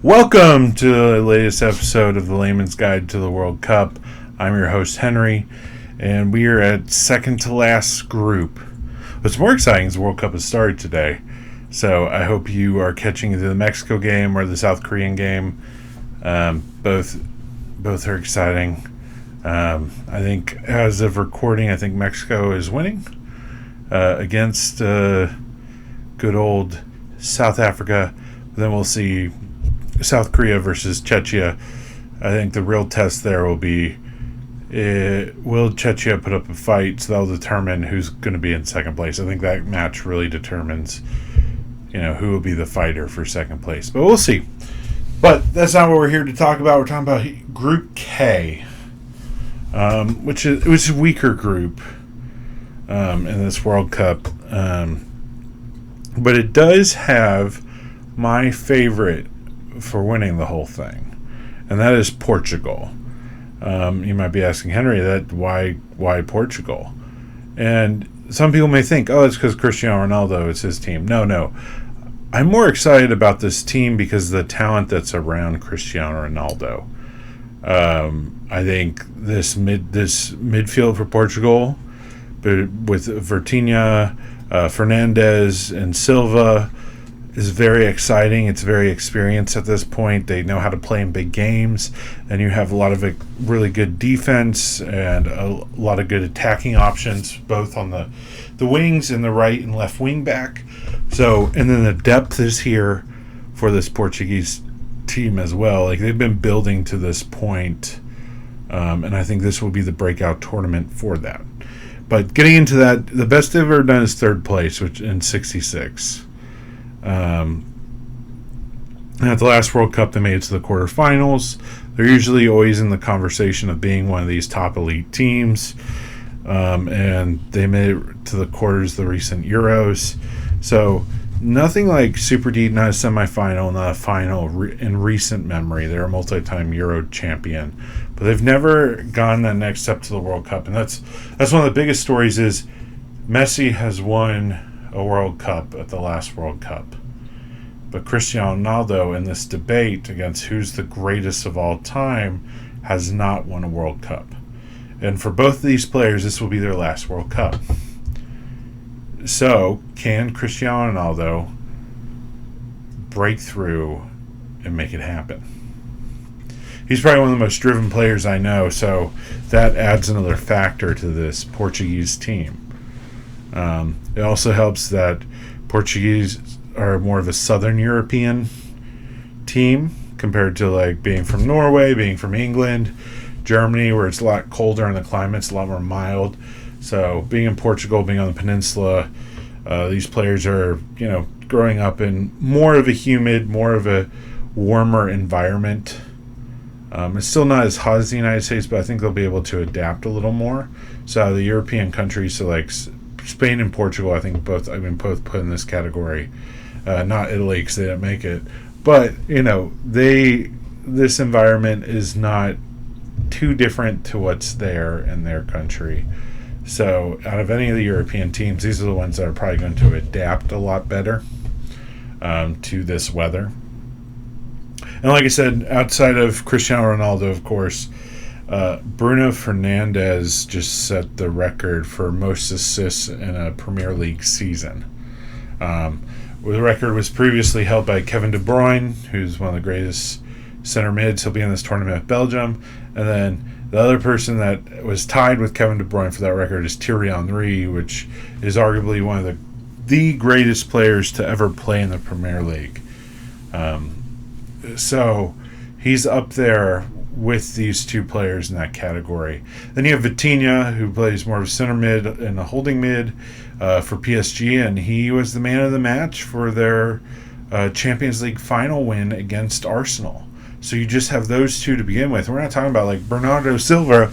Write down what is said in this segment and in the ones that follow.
Welcome to the latest episode of the Layman's Guide to the World Cup. I'm your host, Henry, and we are at second to last group. What's more exciting is the World Cup has started today, so I hope you are catching either the Mexico game or the South Korean game. Both are exciting. I think as of recording, I think Mexico is winning against good old South Africa. Then we'll see South Korea versus Czechia. I think the real test there will be, will Czechia put up a fight? So that'll determine who's going to be in second place. I think that match really determines, who will be the fighter for second place. But we'll see. But that's not what we're here to talk about. We're talking about Group K, which is a weaker group in this World Cup. But it does have my favorite for winning the whole thing, and that is Portugal. You might be asking, Henry, that why Portugal? And some people may think, it's because Cristiano Ronaldo, it's his team. No. I'm more excited about this team because of the talent that's around Cristiano Ronaldo. I think this midfield for Portugal, but with Vitinha, Fernandes, and Silva, is very exciting. It's very experienced at this point. They know how to play in big games, and you have a lot of really good defense and a lot of good attacking options, both on the wings and the right and left wing back. So, and then the depth is here for this Portuguese team as well. Like, they've been building to this point, and I think this will be the breakout tournament for that. But getting into that, the best they've ever done is third place, which in 66. And at the last World Cup, they made it to the quarterfinals. They're usually always in the conversation of being one of these top elite teams. And they made it to the quarters the recent Euros. So nothing like super deep, not a semifinal, not a final in recent memory. They're a multi-time Euro champion. But they've never gone that next step to the World Cup. And that's one of the biggest stories is Messi has won a World Cup at the last World Cup. But Cristiano Ronaldo, in this debate against who's the greatest of all time, has not won a World Cup. And for both of these players, this will be their last World Cup. So, can Cristiano Ronaldo break through and make it happen? He's probably one of the most driven players I know, so that adds another factor to this Portuguese team. It also helps that Portuguese are more of a Southern European team compared to like being from Norway, being from England, Germany, where it's a lot colder and the climate's a lot more mild. So being in Portugal, being on the peninsula, these players are, growing up in more of a humid, more of a warmer environment. It's still not as hot as the United States, but I think they'll be able to adapt a little more. So the European countries, so like Spain and Portugal, I think both put in this category. Not Italy because they didn't make it, but this environment is not too different to what's there in their country. So out of any of the European teams, these are the ones that are probably going to adapt a lot better to this weather. And like I said, outside of Cristiano Ronaldo, of course, Bruno Fernandes just set the record for most assists in a Premier League season. The record was previously held by Kevin De Bruyne, who's one of the greatest center mids. He'll be in this tournament with Belgium. And then the other person that was tied with Kevin De Bruyne for that record is Thierry Henry, which is arguably one of the greatest players to ever play in the Premier League. So he's up there with these two players in that category. Then you have Vitinha, who plays more of a center mid and a holding mid for PSG, and he was the man of the match for their Champions League final win against Arsenal. So you just have those two to begin with. We're not talking about like Bernardo Silva,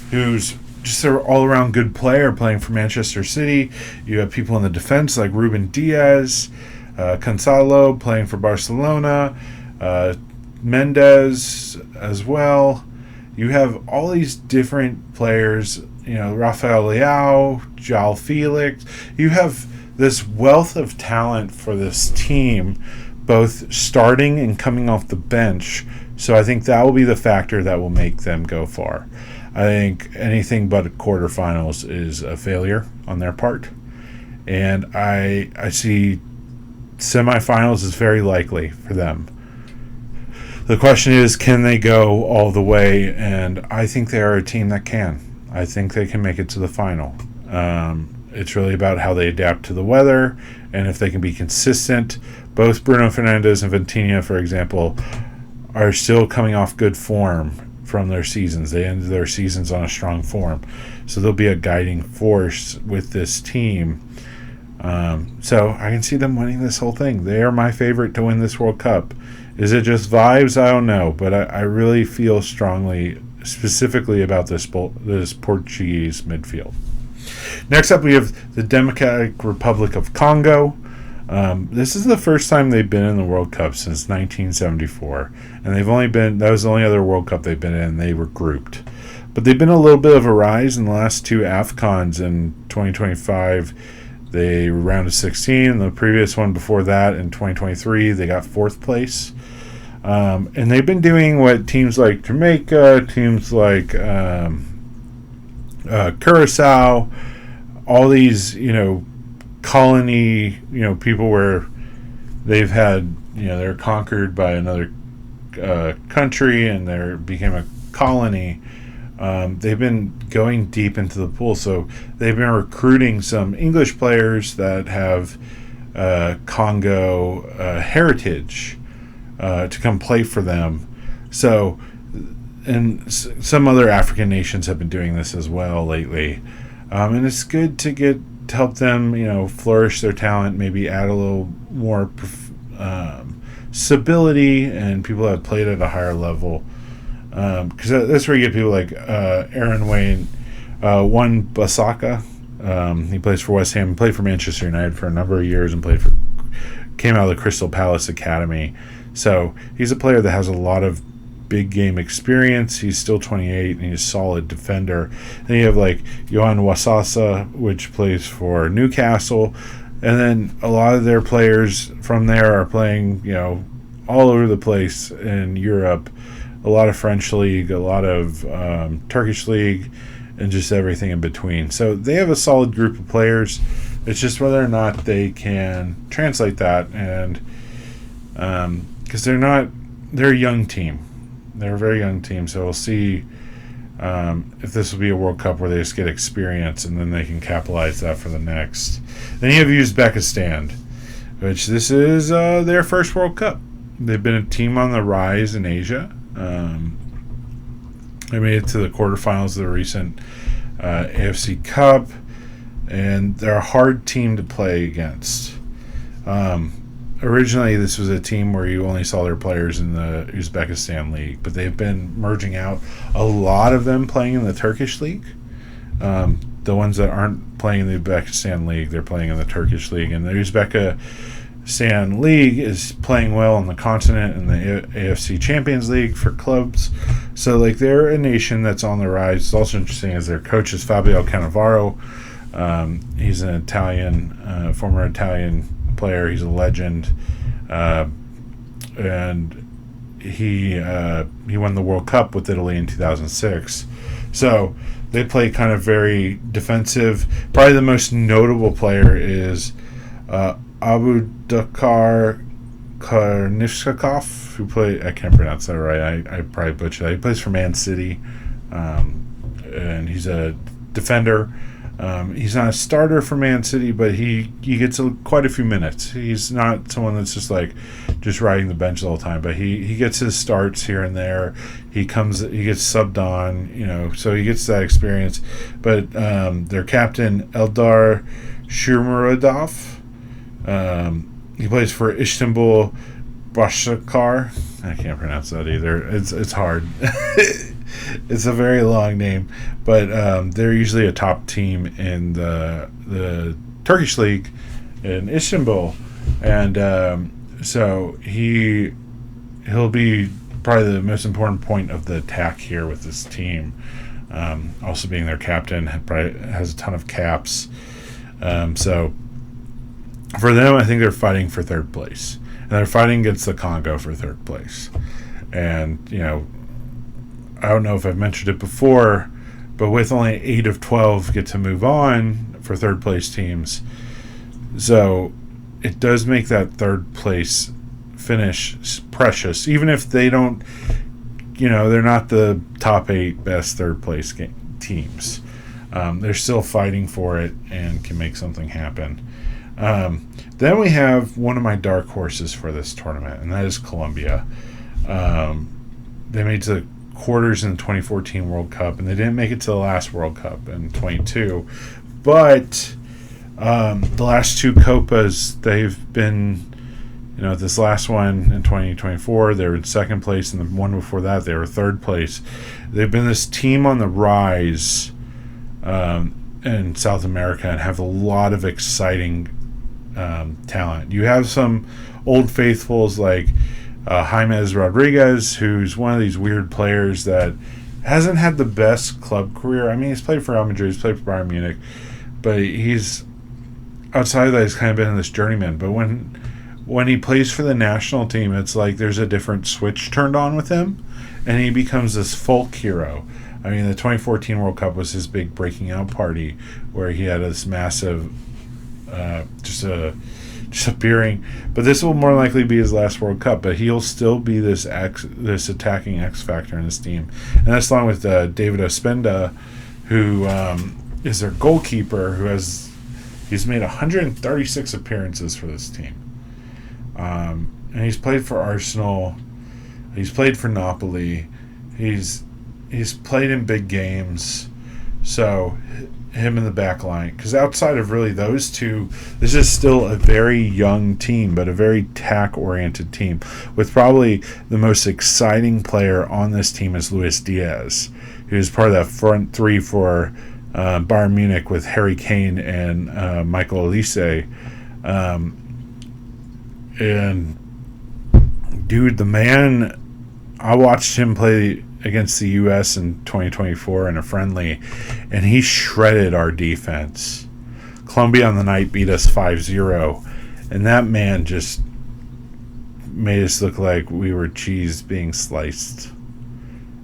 who's just an all-around good player playing for Manchester City. You have people in the defense like Ruben Diaz, Cancelo playing for Barcelona, Mendes as well. You have all these different players, Rafael Leao, João Felix. You have this wealth of talent for this team, both starting and coming off the bench. So I think that will be the factor that will make them go far. I think anything but quarterfinals is a failure on their part. And I see semifinals is very likely for them. The question is, can they go all the way? And I think they are a team that can. I think they can make it to the final. It's really about how they adapt to the weather and if they can be consistent. Both Bruno Fernandes and Vitinha, for example, are still coming off good form from their seasons. They ended their seasons on a strong form. So they'll be a guiding force with this team. So I can see them winning this whole thing. They are my favorite to win this World Cup. Is it just vibes? I don't know. But I really feel strongly, specifically about this Portuguese midfield. Next up, we have the Democratic Republic of Congo. This is the first time they've been in the World Cup since 1974. And that was the only other World Cup they've been in. They were grouped. But they've been a little bit of a rise in the last two AFCONs in 2025. They were round of 16. The previous one before that, in 2023, they got fourth place. And they've been doing what teams like Jamaica, teams like Curacao, all these, colony, people where they've had, they're conquered by another country and they became a colony. They've been going deep into the pool, so they've been recruiting some English players that have Congo heritage to come play for them. So, and some other African nations have been doing this as well lately, and it's good to help them, flourish their talent, maybe add a little more stability, and people that have played at a higher level. Because that's where you get people like Aaron Wayne, Wan-Bissaka. He plays for West Ham. He played for Manchester United for a number of years and came out of the Crystal Palace Academy. So he's a player that has a lot of big game experience. He's still 28 and he's a solid defender. Then you have like Yohan Wasasa, which plays for Newcastle. And then a lot of their players from there are playing, all over the place in Europe. A lot of French league, a lot of Turkish league, and just everything in between. So they have a solid group of players. It's just whether or not they can translate that, and because they're a young team. They're a very young team, so we'll see if this will be a World Cup where they just get experience and then they can capitalize that for the next. Then you have Uzbekistan, which this is their first World Cup. They've been a team on the rise in Asia. They made it to the quarterfinals of the recent AFC Cup, and they're a hard team to play against. Originally, this was a team where you only saw their players in the Uzbekistan league, but they've been merging out. A lot of them playing in the Turkish league. The ones that aren't playing in the Uzbekistan league, they're playing in the Turkish league, and the Uzbekistan League is playing well on the continent in the AFC Champions League for clubs. So, they're a nation that's on the rise. It's also interesting as their coach is Fabio Cannavaro. He's an Italian, former Italian player. He's a legend. And he won the World Cup with Italy in 2006. So, they play kind of very defensive. Probably the most notable player is Abu Dakar Karnishkakov, who I can't pronounce that right. I probably butchered that. He plays for Man City, and he's a defender. He's not a starter for Man City, but he gets quite a few minutes. He's not someone that's just riding the bench the whole time, but he gets his starts here and there. He gets subbed on, so he gets that experience. But their captain, Eldar Shurmuradov, he plays for Istanbul Başakşehir. I can't pronounce that either. It's hard. It's a very long name, but they're usually a top team in the Turkish league in Istanbul, and so he'll be probably the most important point of the attack here with this team. Also being their captain, probably has a ton of caps. So for them, I think they're fighting for third place. and they're fighting against the Congo for third place. And, I don't know if I've mentioned it before, but with only 8 of 12 get to move on for third place teams. So it does make that third place finish precious, even if they don't, they're not the top 8 best third place teams. They're still fighting for it and can make something happen. Then we have one of my dark horses for this tournament, and that is Colombia. They made it to the quarters in the 2014 World Cup, and they didn't make it to the last World Cup in 22. But the last 2 Copas, they've been, this last one in 2024, they were in second place, and the one before that, they were third place. They've been this team on the rise in South America and have a lot of exciting talent. You have some old faithfuls like James Rodriguez, who's one of these weird players that hasn't had the best club career. I mean, he's played for Real Madrid, he's played for Bayern Munich, but he's outside of that, he's kind of been in this journeyman. But when he plays for the national team, it's like there's a different switch turned on with him, and he becomes this folk hero. I mean, the 2014 World Cup was his big breaking out party, where he had this massive, just appearing. But this will more likely be his last World Cup. But he'll still be this attacking X factor in this team, and that's along with David Ospenda, who is their goalkeeper, he's made 136 appearances for this team. And he's played for Arsenal. He's played for Napoli. He's played in big games. So him in the back line. Because outside of really those two, this is still a very young team, but a very tack-oriented team. With probably the most exciting player on this team is Luis Diaz, who's part of that front three for Bayern Munich with Harry Kane and Michael Olise. And dude, the man, I watched him play against the U.S. in 2024 in a friendly, and he shredded our defense. Colombia on the night beat us 5-0, and that man just made us look like we were cheese being sliced.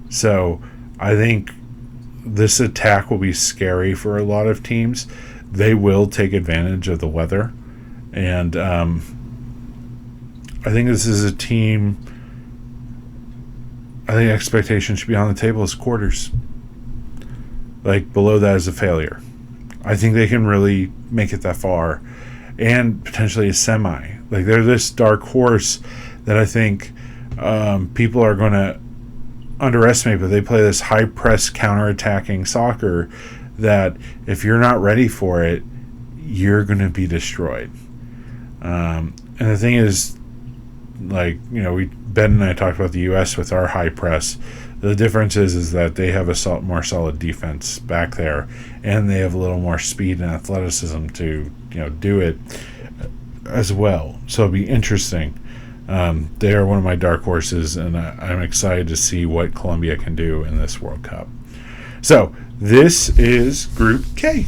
So I think this attack will be scary for a lot of teams. They will take advantage of the weather, and I think this is a team. I think expectations should be on the table as quarters. Like, below that is a failure. I think they can really make it that far, and potentially a semi. Like, they're this dark horse that I think people are going to underestimate, but they play this high press counterattacking soccer that if you're not ready for it, you're going to be destroyed. And the thing is, like, Ben and I talked about the U.S. with our high press. The difference is that they have a more solid defense back there, and they have a little more speed and athleticism to do it as well. So it'll be interesting. They are one of my dark horses, and I'm excited to see what Colombia can do in this World Cup. So this is Group K.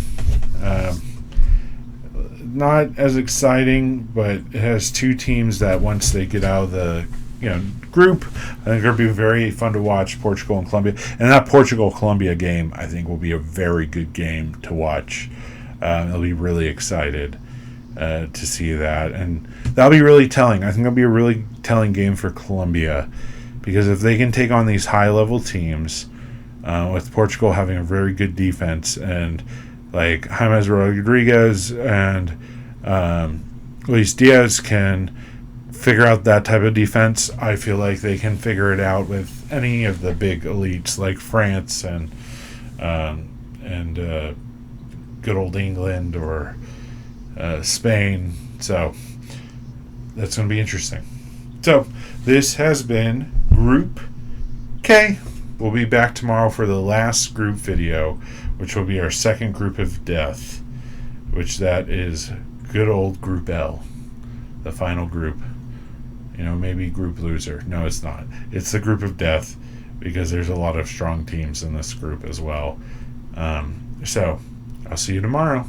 Not as exciting, but it has 2 teams that once they get out of the group, I think it'll be very fun to watch, Portugal and Colombia. And that Portugal-Colombia game, I think, will be a very good game to watch. I'll be really excited to see that. And that'll be really telling. I think it'll be a really telling game for Colombia, because if they can take on these high-level teams, with Portugal having a very good defense, and like James Rodriguez and Luis Diaz can figure out that type of defense, I feel like they can figure it out with any of the big elites like France and good old England or Spain. So that's going to be interesting. So this has been Group K. We'll be back tomorrow for the last group video, which will be our second group of death, which that is good old Group L, the final group. Maybe group loser. No, it's not. It's the group of death, because there's a lot of strong teams in this group as well. So I'll see you tomorrow.